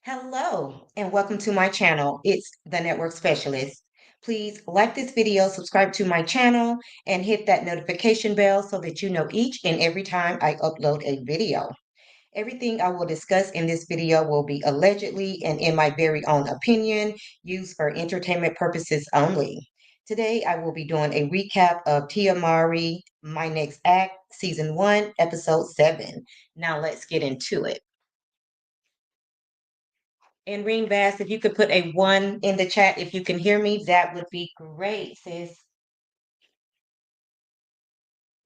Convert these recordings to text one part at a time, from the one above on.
Hello, and welcome to my channel. It's the Network Specialist. Please like this video, subscribe to my channel, and hit that notification bell so that you know each and every time I upload a video. Everything I will discuss in this video will be allegedly and in my very own opinion, used for entertainment purposes only. Today, I will be doing a recap of Tia Mowry, My Next Act, Season 1, Episode 7. Now let's get into it. And Ring Bass, if you could put a one in the chat if you can hear me, that would be great, sis.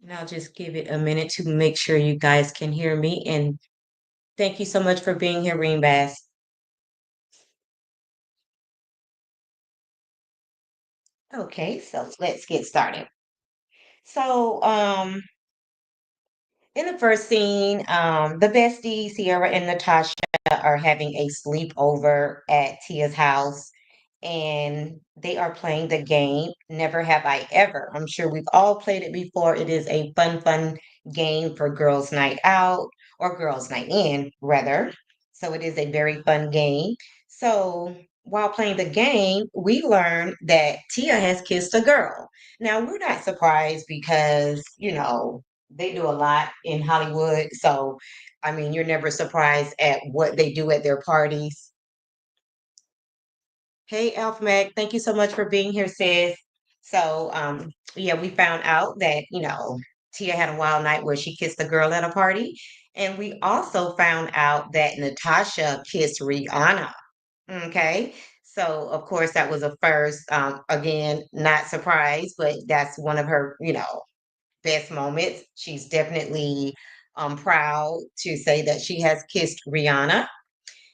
And I'll just give it a minute to make sure you guys can hear me. And thank you so much for being here, Ring Bass. Okay, so let's get started. So, in the first scene, the besties, Sierra and Natasha, are having a sleepover at Tia's house and they are playing the game Never Have I Ever. I'm sure we've all played it before. It is a fun game for girls' night out or girls' night in, rather. So it is a very fun game. So while playing the game, we learn that Tia has kissed a girl. Now, we're not surprised because, they do a lot in Hollywood. So, I mean, you're never surprised at what they do at their parties. Hey, Alpha Mac, thank you so much for being here, sis. So, yeah, we found out that, Tia had a wild night where she kissed a girl at a party. And we also found out that Natasha kissed Rihanna. Okay. So, of course, that was a first. Again, not surprised, but that's one of her, best moments. She's definitely proud to say that she has kissed Rihanna.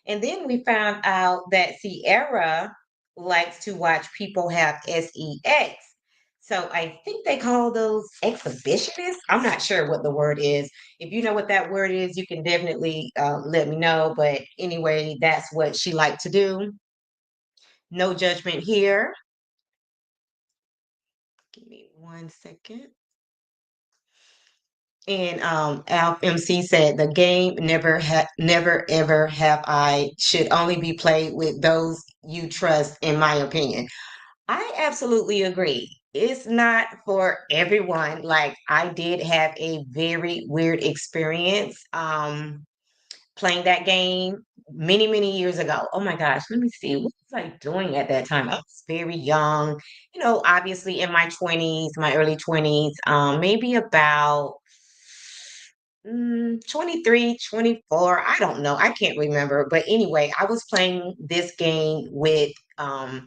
And then we found out that Sierra likes to watch people have sex. So I think they call those exhibitionists. I'm not sure what the word is. If you know what that word is, you can definitely let me know. But anyway, that's what she liked to do. No judgment here. Give me 1 second. And Alf MC said the game never ever have I should only be played with those you trust, in my opinion. I absolutely agree. It's not for everyone. Like I did have a very weird experience playing that game many years ago. Oh my gosh, let me see. What was I doing at that time? I was very young, obviously in my 20s, my early 20s, maybe about 23, 24. I don't know. I can't remember. But anyway, I was playing this game with I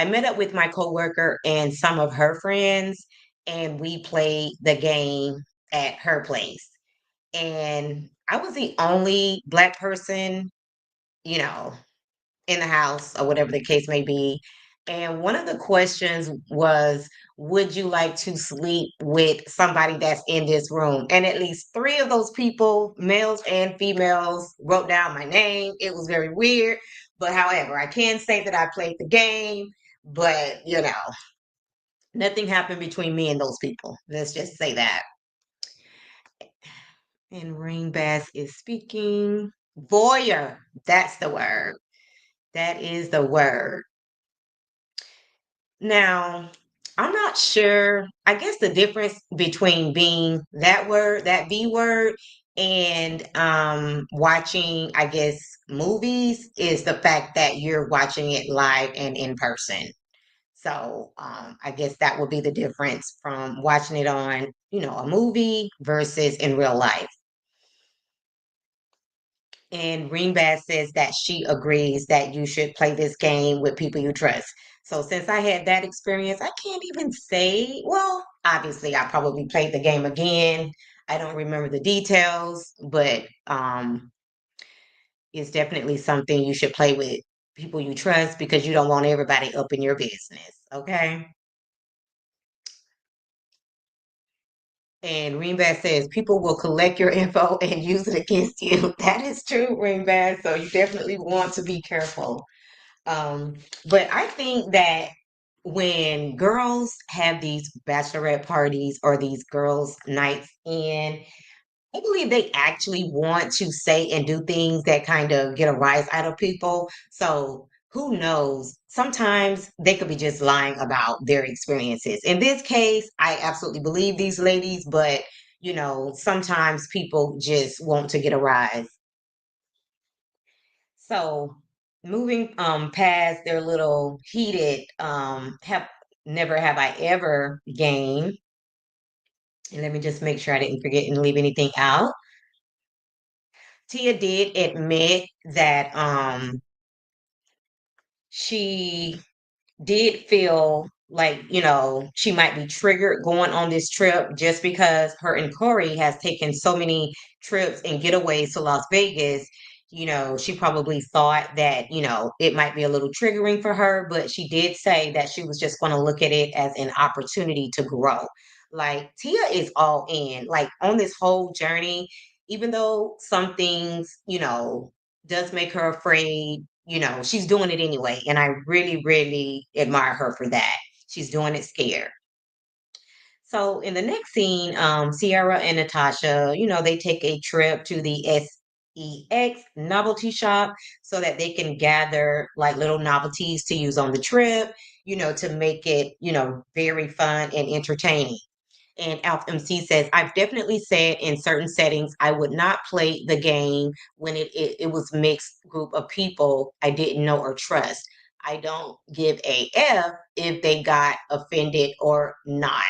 met up with my coworker and some of her friends, and we played the game at her place. And I was the only Black person, you know, in the house or whatever the case may be. And one of the questions was, would you like to sleep with somebody that's in this room? And at least three of those people, males and females, wrote down my name. It was very weird. But however, I can say that I played the game, but nothing happened between me and those people. Let's just say that. And Ring Bass is speaking. Voyeur. That's the word. That is the word. Now, I'm not sure. I guess the difference between being that word, that V word, and watching, I guess, movies is the fact that you're watching it live and in person. So I guess that would be the difference from watching it on, a movie versus in real life. And Ringbass says that she agrees that you should play this game with people you trust. So since I had that experience, I can't even say, well, obviously I probably played the game again. I don't remember the details, but it's definitely something you should play with people you trust because you don't want everybody up in your business. Okay. And Ringbass says people will collect your info and use it against you. That is true, Ringbass. So you definitely want to be careful. Um, but I think that when girls have these bachelorette parties or these girls' nights in, I believe they actually want to say and do things that kind of get a rise out of people. So who knows? Sometimes they could be just lying about their experiences. In this case, I absolutely believe these ladies, but sometimes people just want to get a rise. So moving past their little heated have never have I ever game. And let me just make sure I didn't forget and leave anything out. Tia did admit that she did feel like, she might be triggered going on this trip just because her and Corey has taken so many trips and getaways to Las Vegas. She probably thought that, it might be a little triggering for her, but she did say that she was just going to look at it as an opportunity to grow. Like Tia is all in, like on this whole journey, even though some things, does make her afraid, she's doing it anyway. And I really, really admire her for that. She's doing it scared. So in the next scene, Sierra and Natasha, they take a trip to the SEX novelty shop so that they can gather like little novelties to use on the trip, to make it, very fun and entertaining. And Alf MC says, I've definitely said in certain settings, I would not play the game when it was mixed group of people I didn't know or trust. I don't give a F if they got offended or not.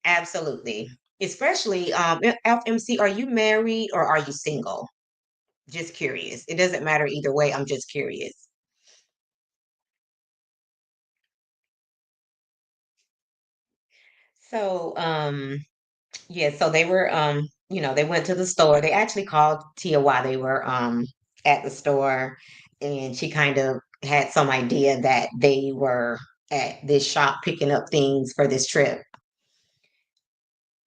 Absolutely. Especially, Alf MC, are you married or are you single? Just curious. It doesn't matter either way. I'm just curious. So, yeah, so they were they went to the store. They actually called Tia while they were at the store, and she kind of had some idea that they were at this shop picking up things for this trip.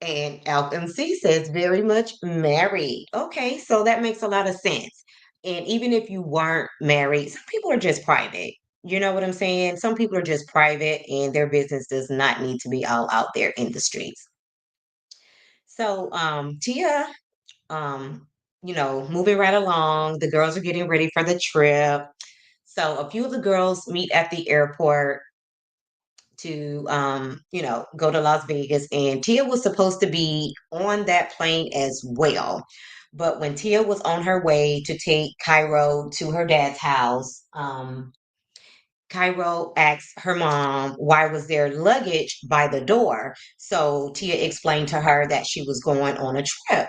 And Alf MC says very much married. Okay, so that makes a lot of sense. And even if you weren't married, some people are just private. You know what I'm saying? Some people are just private and their business does not need to be all out there in the streets. So Tia moving right along. The girls are getting ready for the trip. So a few of the girls meet at the airport to, go to Las Vegas. And Tia was supposed to be on that plane as well. But when Tia was on her way to take Cairo to her dad's house, Cairo asked her mom why was there luggage by the door. So Tia explained to her that she was going on a trip.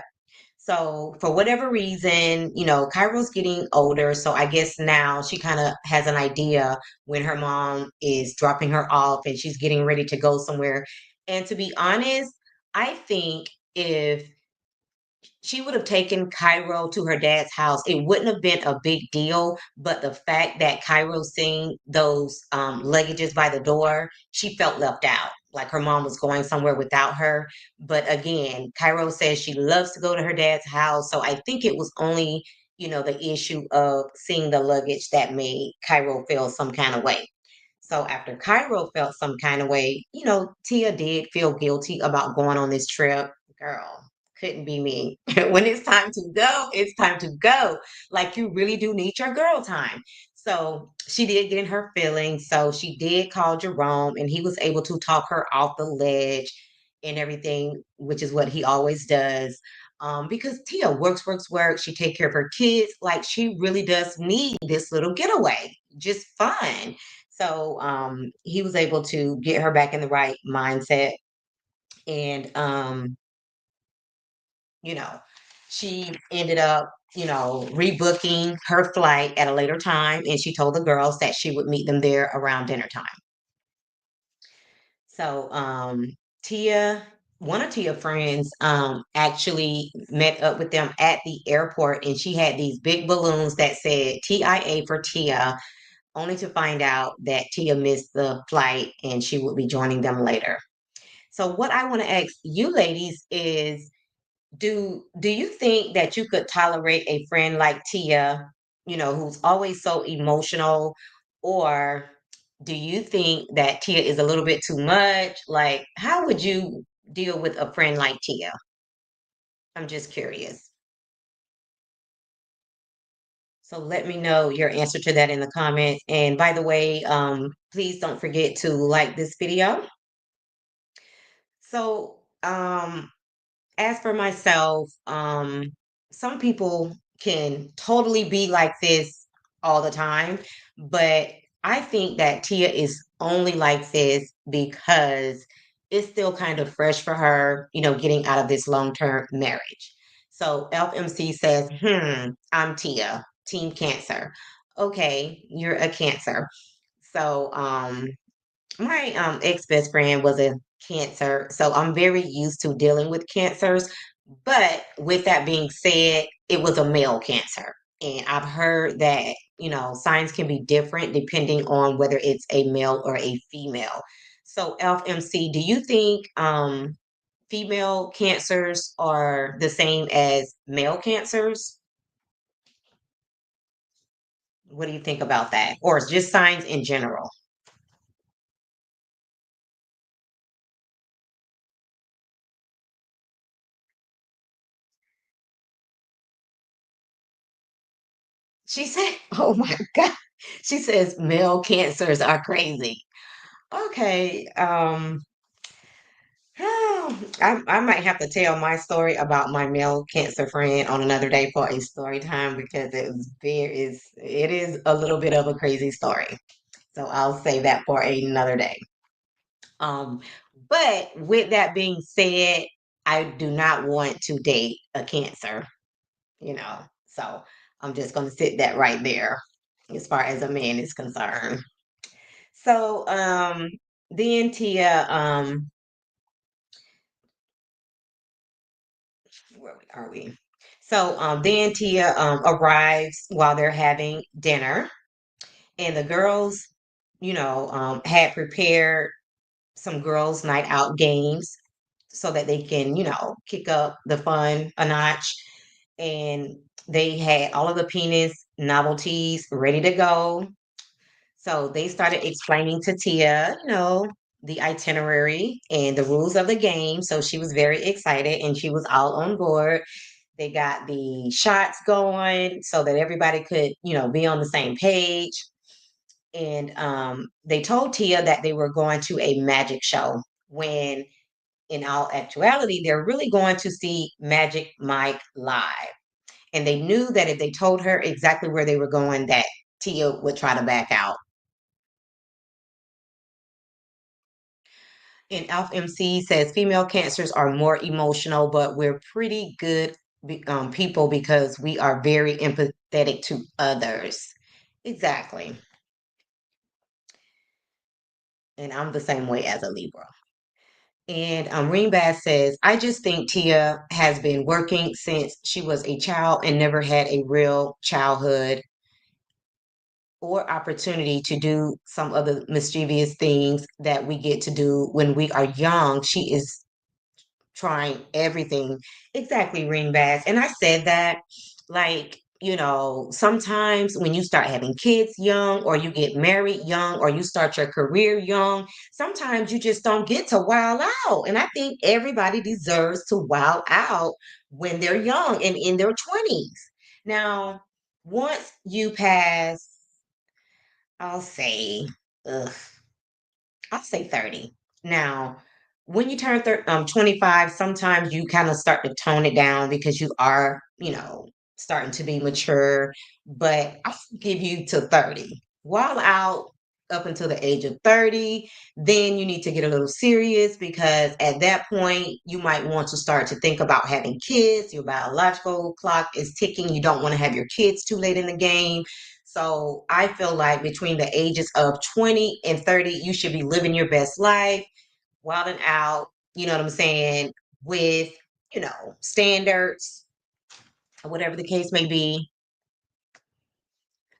So for whatever reason, Cairo's getting older. So I guess now she kind of has an idea when her mom is dropping her off and she's getting ready to go somewhere. And to be honest, I think if she would have taken Cairo to her dad's house, it wouldn't have been a big deal. But the fact that Cairo seen those luggages by the door, she felt left out. Like her mom was going somewhere without her. But again, Cairo says she loves to go to her dad's house. So I think it was only, the issue of seeing the luggage that made Cairo feel some kind of way. So after Cairo felt some kind of way, Tia did feel guilty about going on this trip. Girl, couldn't be me. When it's time to go, it's time to go. Like you really do need your girl time. So she did get in her feelings. So she did call Jerome and he was able to talk her off the ledge and everything, which is what he always does. Because Tia works, works, works. She take care of her kids. Like she really does need this little getaway. Just fun. So he was able to get her back in the right mindset. And, you know, she ended up, rebooking her flight at a later time. And she told the girls that she would meet them there around dinner time. So Tia, one of Tia's friends, actually met up with them at the airport and she had these big balloons that said TIA for Tia, only to find out that Tia missed the flight and she would be joining them later. So what I want to ask you ladies is do you think that you could tolerate a friend like Tia, who's always so emotional, or do you think that Tia is a little bit too much? Like how would you deal with a friend like Tia? I'm just curious. So let me know your answer to that in the comments. And by the way, please don't forget to like this video. So, as for myself, some people can totally be like this all the time, but I think that Tia is only like this because it's still kind of fresh for her, getting out of this long-term marriage. So LMC says, I'm Tia, Team Cancer. Okay, you're a Cancer. So, my ex best friend was a cancer, so I'm very used to dealing with cancers. But with that being said, it was a male cancer. And I've heard that, signs can be different depending on whether it's a male or a female. So, FMC, do you think female cancers are the same as male cancers? What do you think about that? Or just signs in general? She said, "Oh my God." She says male cancers are crazy. Okay. I might have to tell my story about my male cancer friend on another day for a story time because it is a little bit of a crazy story. So I'll save that for another day. Um, but with that being said, I do not want to date a cancer, you know. So I'm just gonna sit that right there as far as a man is concerned. So then Tia, where are we? So then Tia arrives while they're having dinner, and the girls, had prepared some girls' night out games so that they can, kick up the fun a notch. And they had all of the penis novelties ready to go. So they started explaining to Tia, the itinerary and the rules of the game. So she was very excited and she was all on board. They got the shots going so that everybody could, be on the same page. And they told Tia that they were going to a magic show when in all actuality, they're really going to see Magic Mike live. And they knew that if they told her exactly where they were going, that Tia would try to back out. And Alpha MC says female cancers are more emotional, but we're pretty good people because we are very empathetic to others. Exactly. And I'm the same way as a Libra. And Ring Bass says, I just think Tia has been working since she was a child and never had a real childhood or opportunity to do some of the mischievous things that we get to do when we are young. She is trying everything. Exactly, ring bass. And I said that, like, sometimes when you start having kids young, or you get married young, or you start your career young, sometimes you just don't get to wild out. And I think everybody deserves to wild out when they're young and in their 20s. Now, once you pass, I'll say, ugh, I'll say 30. Now, when you turn 25, sometimes you kind of start to tone it down because you are, starting to be mature. But I'll give you to 30. While out up until the age of 30, then you need to get a little serious because at that point, you might want to start to think about having kids. Your biological clock is ticking. You don't want to have your kids too late in the game. So I feel like between the ages of 20 and 30, you should be living your best life, wilding out, you know what I'm saying, with, standards, whatever the case may be.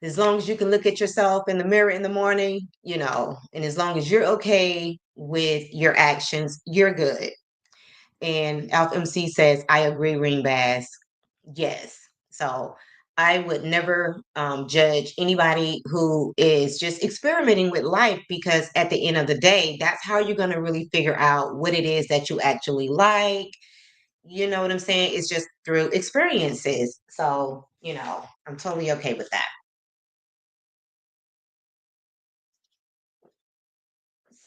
As long as you can look at yourself in the mirror in the morning, and as long as you're okay with your actions, you're good. And Alpha MC says, I agree, Ring Bass. Yes. So I would never judge anybody who is just experimenting with life because at the end of the day, that's how you're going to really figure out what it is that you actually like You know what I'm saying? It's just through experiences. So, I'm totally okay with that.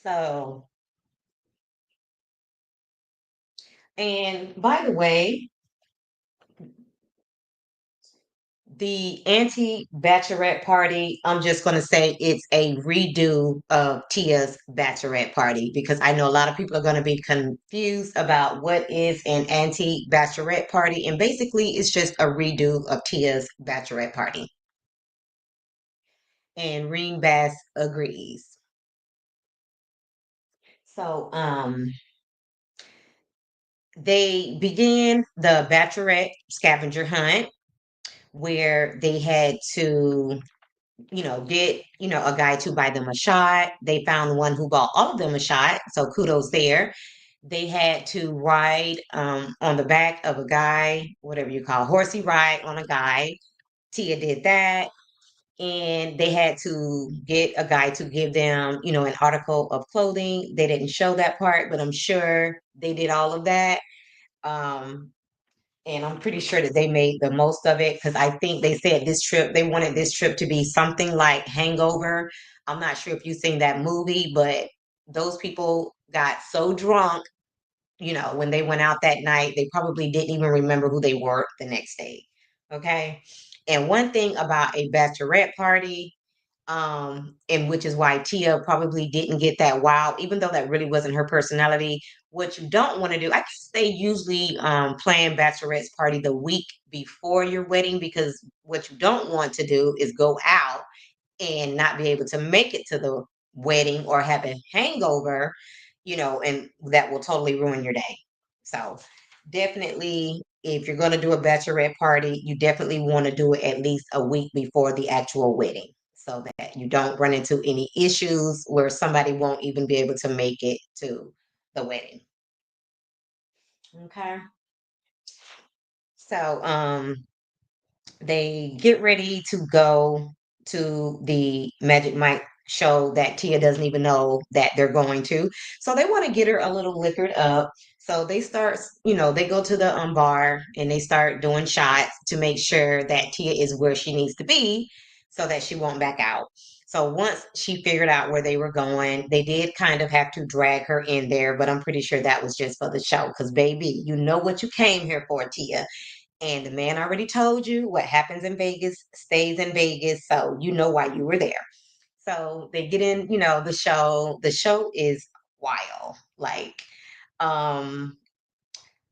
So, and by the way, the anti-bachelorette party, I'm just going to say it's a redo of Tia's bachelorette party because I know a lot of people are going to be confused about what is an anti-bachelorette party. And basically, it's just a redo of Tia's bachelorette party. And Reem Bass agrees. So, they began the bachelorette scavenger hunt where they had to get, a guy to buy them a shot. They found one who bought all of them a shot. So kudos there. They had to ride on the back of a guy, whatever you call horsey ride on a guy. Tia did that. And they had to get a guy to give them, an article of clothing. They didn't show that part, but I'm sure they did all of that. Um, and I'm pretty sure that they made the most of it because I think they said they wanted this trip to be something like Hangover. I'm not sure if you've seen that movie, but those people got so drunk, when they went out that night, they probably didn't even remember who they were the next day. Okay. And one thing about a bachelorette party, and which is why Tia probably didn't get that wow, even though that really wasn't her personality. What you don't want to do, I guess they usually plan bachelorette's party the week before your wedding because what you don't want to do is go out and not be able to make it to the wedding or have a hangover, and that will totally ruin your day. So definitely, if you're going to do a bachelorette party, you definitely want to do it at least a week before the actual wedding so that you don't run into any issues where somebody won't even be able to make it to the wedding. Okay. So, they get ready to go to the Magic Mike show that Tia doesn't even know that they're going to. So they want to get her a little liquored up. So they start, they go to the bar and they start doing shots to make sure that Tia is where she needs to be so that she won't back out. So once she figured out where they were going, they did kind of have to drag her in there, but I'm pretty sure that was just for the show. Because, baby, you know what you came here for, Tia. And the man already told you what happens in Vegas stays in Vegas. So you know why you were there. So they get in, the show. The show is wild. Like, um,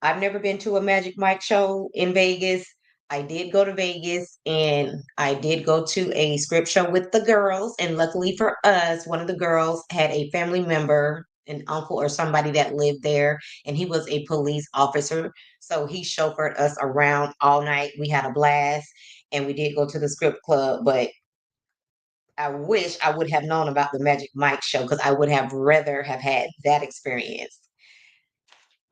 I've never been to a Magic Mike show in Vegas. I did go to Vegas and I did go to a script show with the girls. And luckily for us, one of the girls had a family member, an uncle or somebody that lived there, and he was a police officer. So he chauffeured us around all night. We had a blast and we did go to the script club, but I wish I would have known about the Magic Mike show because I would have rather have had that experience,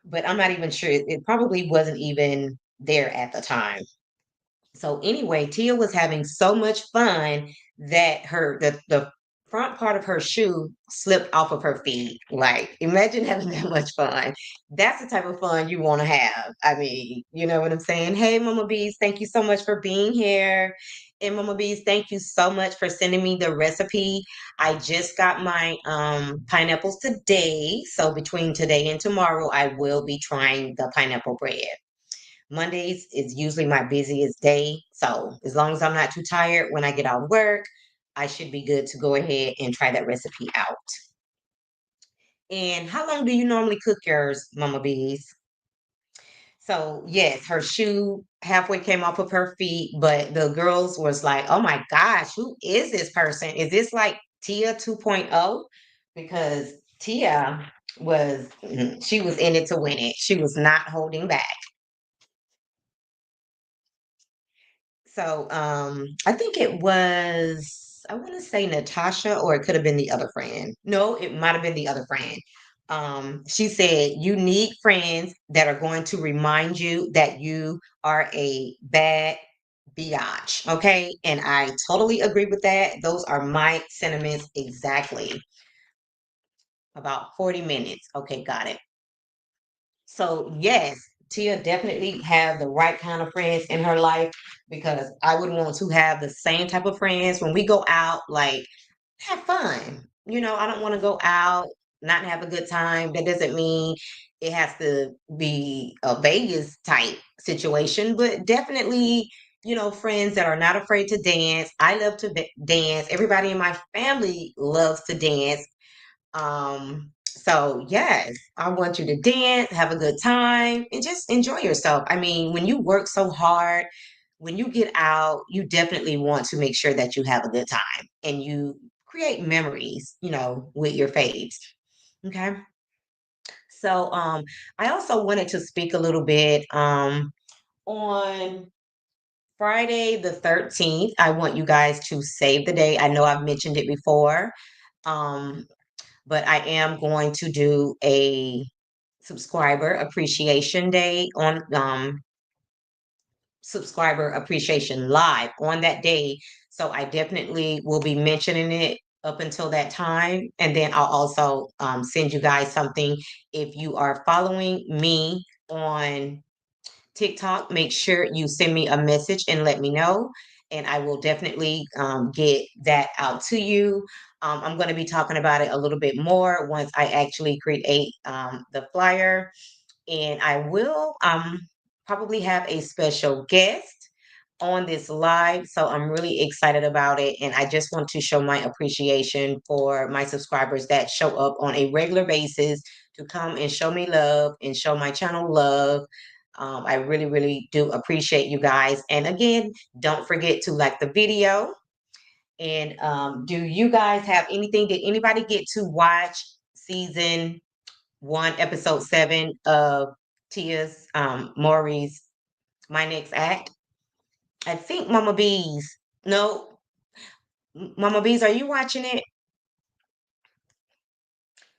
but I'm not even sure. It probably wasn't even there at the time. So anyway, Tia was having so much fun that the front part of her shoe slipped off of her feet. Like, imagine having that much fun. That's the type of fun you want to have. I mean, you know what I'm saying? Hey, Mama Bees, thank you so much for being here. And Mama Bees, thank you so much for sending me the recipe. I just got my pineapples today. So between today and tomorrow, I will be trying the pineapple bread. Mondays is usually my busiest day. So as long as I'm not too tired when I get out of work, I should be good to go ahead and try that recipe out. And how long do you normally cook yours, Mama Bees? So yes, her shoe halfway came off of her feet, but the girls was like, "Oh my gosh, who is this person? Is this like Tia 2.0?" Because Tia she was in it to win it. She was not holding back. So I think it was, I want to say Natasha, or it could have been the other friend. No, it might have been the other friend. She said, "You need friends that are going to remind you that you are a bad biatch." Okay. And I totally agree with that. Those are my sentiments exactly. About 40 minutes. Okay, got it. So, yes, Tia definitely have the right kind of friends in her life because I would want to have the same type of friends when we go out, like have fun. I don't want to go out, not have a good time. That doesn't mean it has to be a Vegas type situation, but definitely, friends that are not afraid to dance. I love to dance. Everybody in my family loves to dance. So yes, I want you to dance, have a good time, and just enjoy yourself. I mean, when you work so hard, when you get out, you definitely want to make sure that you have a good time and you create memories, with your faves. Okay. So I also wanted to speak a little bit on Friday the 13th. I want you guys to save the day. I know I've mentioned it before. Um, but I am going to do a subscriber appreciation day on subscriber appreciation live on that day. So I definitely will be mentioning it up until that time. And then I'll also send you guys something. If you are following me on TikTok, make sure you send me a message and let me know. And I will definitely get that out to you. I'm going to be talking about it a little bit more once I actually create the flyer. And I will probably have a special guest on this live. So I'm really excited about it. And I just want to show my appreciation for my subscribers that show up on a regular basis to come and show me love and show my channel love. I really, really do appreciate you guys. And again, don't forget to like the video. And do you guys have anything? Did anybody get to watch season 1, episode 7 of Tia's Maury's My Next Act? I think Mama Bees. No, Mama Bees, are you watching it?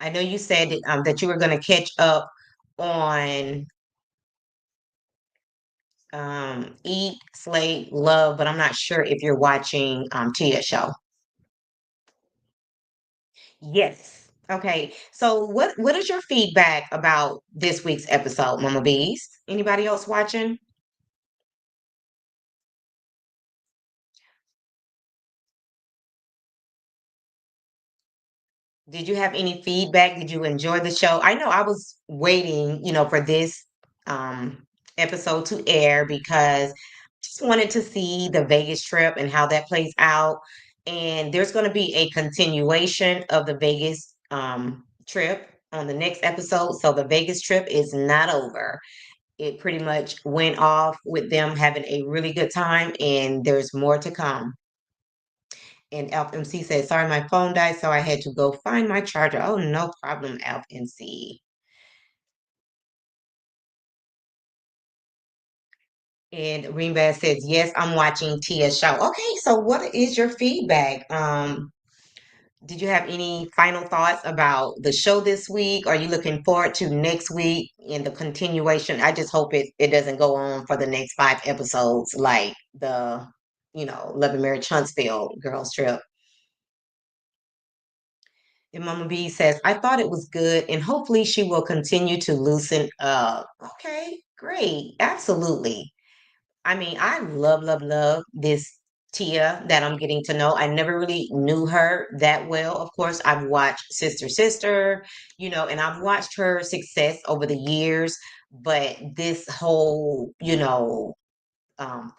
I know you said that you were going to catch up on Eat, Slay, Love, but I'm not sure if you're watching Tia's show. Yes. Okay. So what is your feedback about this week's episode, Mama Bees? Anybody else watching? Did you have any feedback? Did you enjoy the show? I know I was waiting, for this episode to air because just wanted to see the Vegas trip and how that plays out. And there's going to be a continuation of the Vegas trip on the next episode. So the Vegas trip is not over. It pretty much went off with them having a really good time, and there's more to come. And Alf MC said, sorry, my phone died, so I had to go find my charger. Oh, no problem, Alf MC. And Greenback says, yes, I'm watching Tia's show. Okay, so what is your feedback? Did you have any final thoughts about the show this week? Are you looking forward to next week in the continuation? I just hope it doesn't go on for the next 5 episodes like the, Love and Marriage Huntsville girls trip. And Mama B says, I thought it was good and hopefully she will continue to loosen up. Okay, great. Absolutely. I mean, I love, love, love this Tia that I'm getting to know. I never really knew her that well. Of course, I've watched Sister Sister, and I've watched her success over the years. But this whole,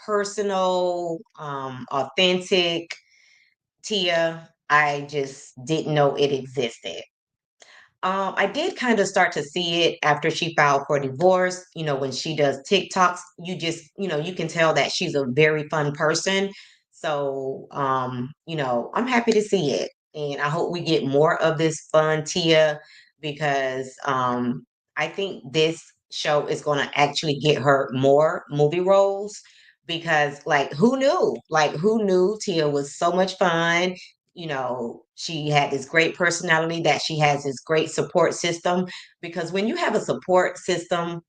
personal, authentic Tia, I just didn't know it existed. I did kind of start to see it after she filed for divorce. When she does TikToks, you can tell that she's a very fun person. So, I'm happy to see it. And I hope we get more of this fun Tia because I think this show is going to actually get her more movie roles because, like, who knew? Like, who knew Tia was so much fun? She had this great personality, that she has this great support system. Because when you have a support system,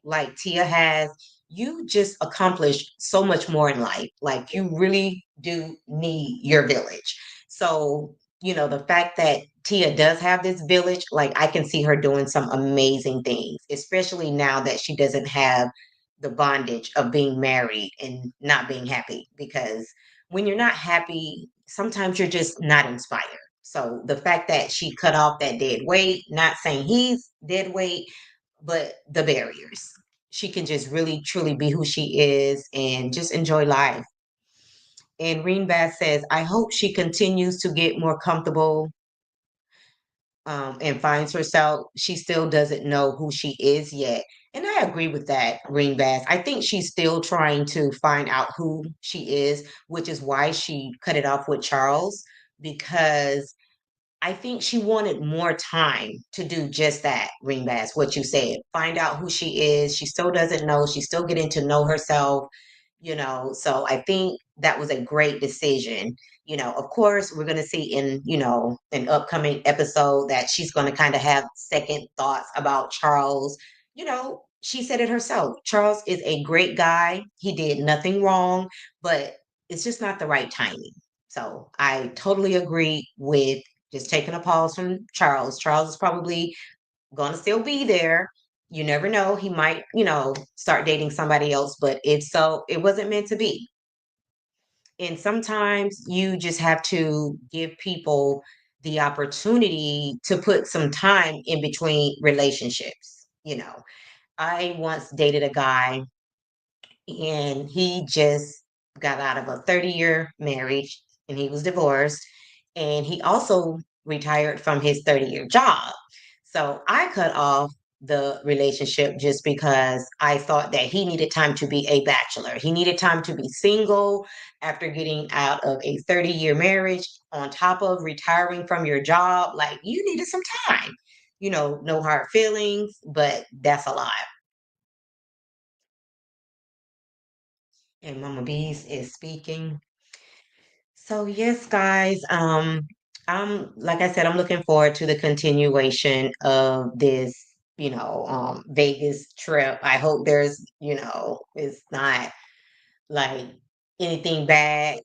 like Tia has, you just accomplish so much more in life. Like you really do need your village. So, the fact that Tia does have this village, like I can see her doing some amazing things, especially now that she doesn't have the bondage of being married and not being happy. Because when you're not happy, sometimes you're just not inspired. So the fact that she cut off that dead weight, not saying he's dead weight, but the barriers. She can just really truly be who she is and just enjoy life. And Reen Bass says, I hope she continues to get more comfortable and finds herself. She still doesn't know who she is yet. And I agree with that, Reen Bass. I think she's still trying to find out who she is, which is why she cut it off with Charles, because I think she wanted more time to do just that, Ringbass, what you said. Find out who she is. She still doesn't know. She's still getting to know herself, So I think that was a great decision. Of course, we're going to see in, an upcoming episode that she's going to kind of have second thoughts about Charles. She said it herself. Charles is a great guy. He did nothing wrong, but it's just not the right timing. So I totally agree with just taking a pause from Charles. Charles is probably going to still be there. You never know. He might, start dating somebody else. But if so, it wasn't meant to be. And sometimes you just have to give people the opportunity to put some time in between relationships. I once dated a guy and he just got out of a 30-year marriage and he was divorced and he also retired from his 30-year job. So I cut off the relationship just because I thought that he needed time to be a bachelor. He needed time to be single after getting out of a 30-year marriage on top of retiring from your job. Like you needed some time. No hard feelings, but that's a lot. And Mama Bees is speaking. So yes, guys, I'm like I said, I'm looking forward to the continuation of this, Vegas trip. I hope there's, it's not like anything bad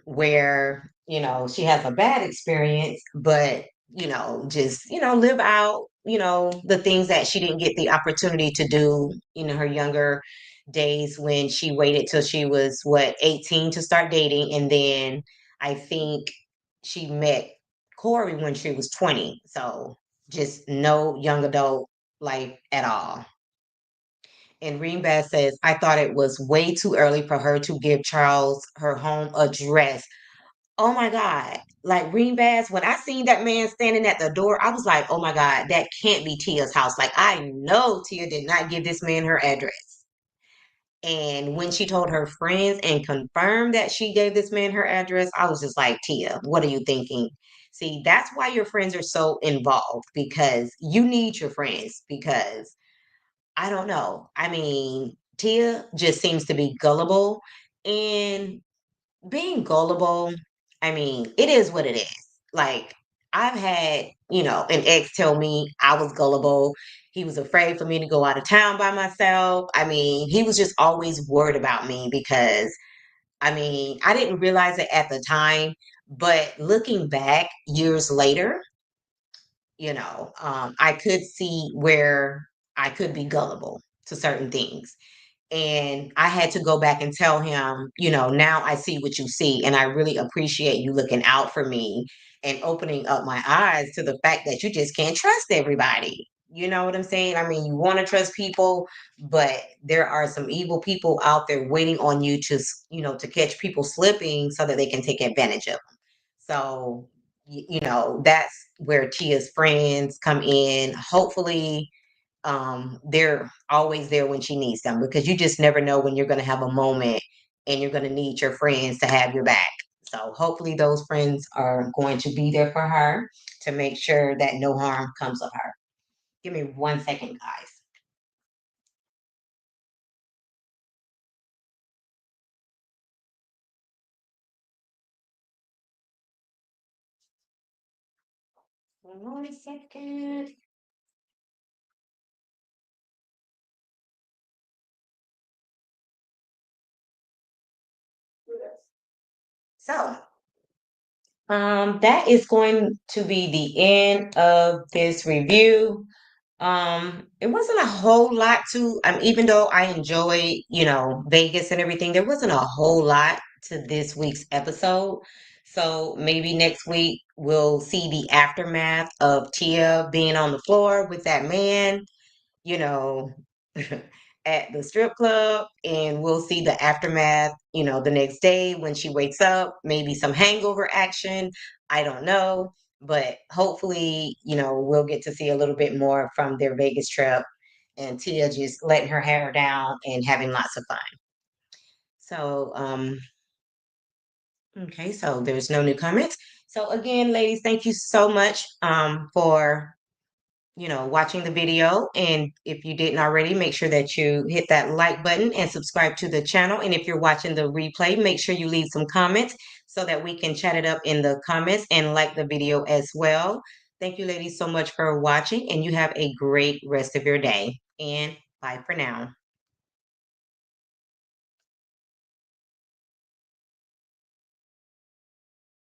where, she has a bad experience, but, just, live out, the things that she didn't get the opportunity to do in her younger days when she waited till she was what, 18 to start dating. And then I think she met Corey when she was 20. So just no young adult life at all. And Greenback says, I thought it was way too early for her to give Charles her home address. Oh my God. Like Greenbass, when I seen that man standing at the door, I was like, oh my God, that can't be Tia's house. Like I know Tia did not give this man her address. And when she told her friends and confirmed that she gave this man her address, I was just like, Tia, what are you thinking? See, that's why your friends are so involved because you need your friends because I don't know. I mean, Tia just seems to be gullible. And being gullible, I mean, it is what it is. Like, I've had, an ex tell me I was gullible. He was afraid for me to go out of town by myself. I mean, he was just always worried about me because, I mean, I didn't realize it at the time. But looking back years later, I could see where I could be gullible to certain things. And I had to go back and tell him, now I see what you see. And I really appreciate you looking out for me and opening up my eyes to the fact that you just can't trust everybody. You know what I'm saying? I mean, you want to trust people, but there are some evil people out there waiting on you to, to catch people slipping so that they can take advantage of them. So, that's where Tia's friends come in. Hopefully, they're always there when she needs them because you just never know when you're going to have a moment and you're going to need your friends to have your back. So hopefully those friends are going to be there for her to make sure that no harm comes of her. Give me 1 second, guys. One more second. So That is going to be the end of this review. It wasn't a whole lot to, even though I enjoyed, Vegas and everything, there wasn't a whole lot to this week's episode. So maybe next week we'll see the aftermath of Tia being on the floor with that man, you know, at the strip club, and we'll see the aftermath, the next day when she wakes up, maybe some hangover action. I don't know, but hopefully, we'll get to see a little bit more from their Vegas trip and Tia just letting her hair down and having lots of fun. So, okay, so there's no new comments. So again, ladies, thank you so much for watching the video. And if you didn't already, make sure that you hit that like button and subscribe to the channel. And if you're watching the replay, make sure you leave some comments so that we can chat it up in the comments and like the video as well. Thank you, ladies, so much for watching, and you have a great rest of your day. And bye for now.